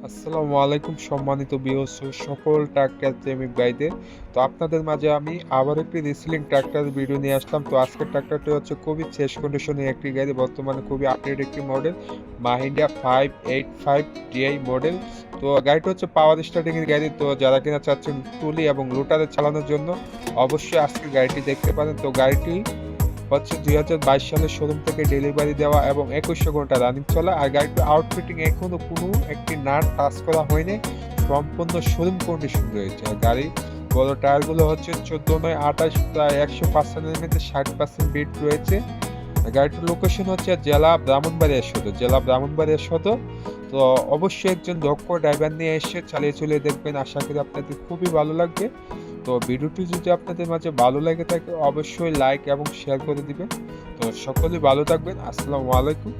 আসসালামু আলাইকুম সম্মানিত ভিউয়ার্স ও সকল ট্রাক্টর প্রেমিক ভাইদের। তো আপনাদের মাঝে আমি আবার একটি রিসেলিং ট্রাক্টরের ভিডিও নিয়ে আসলাম। তো আজকের ট্রাক্টরটি হচ্ছে খুবই ফ্রেশ কন্ডিশনের একটি গাড়ি, বর্তমানে খুবই আপডেট একটি মডেল, মাহিন্দ্রা 585 ডিআই মডেল। তো গাড়িটা হচ্ছে পাওয়ার স্টার্টিং এর গাড়ি। তো যারা কিনা চাচ্ছেন টুলি এবং লোটারে চালানোর জন্য অবশ্যই আজকের গাড়িটি দেখতে পারেন। তো গাড়িটি হচ্ছে 2022 সালের শোরুম থেকে ডেলিভারি দেওয়া এবং 2100 ঘন্টা রানিং চলা। আর গাড়িটির আউটফিটিং এখনো কোনো একটি নাট টাচ করা হয়নি, সম্পূর্ণ শোরুম কন্ডিশন রয়েছে। আর গাড়ি বড় টায়ারগুলো হচ্ছে 14/28, প্রায় 105 মধ্যে 60% বিট রয়েছে। আর গাড়িটির লোকেশন হচ্ছে জেলা ব্রাহ্মণবাড়িয়া সদর। তো অবশ্যই একজন দক্ষ ড্রাইভার নিয়ে এসে চালিয়ে দেখবেন, আশা করি আপনাদের খুবই ভালো লাগবে। তো ভিডিওটি যদি আপনাদের মাঝে ভালো লেগে থাকে অবশ্যই লাইক এবং শেয়ার করে দিবেন। তো সকলেই ভালো থাকবেন। আসসালামু আলাইকুম।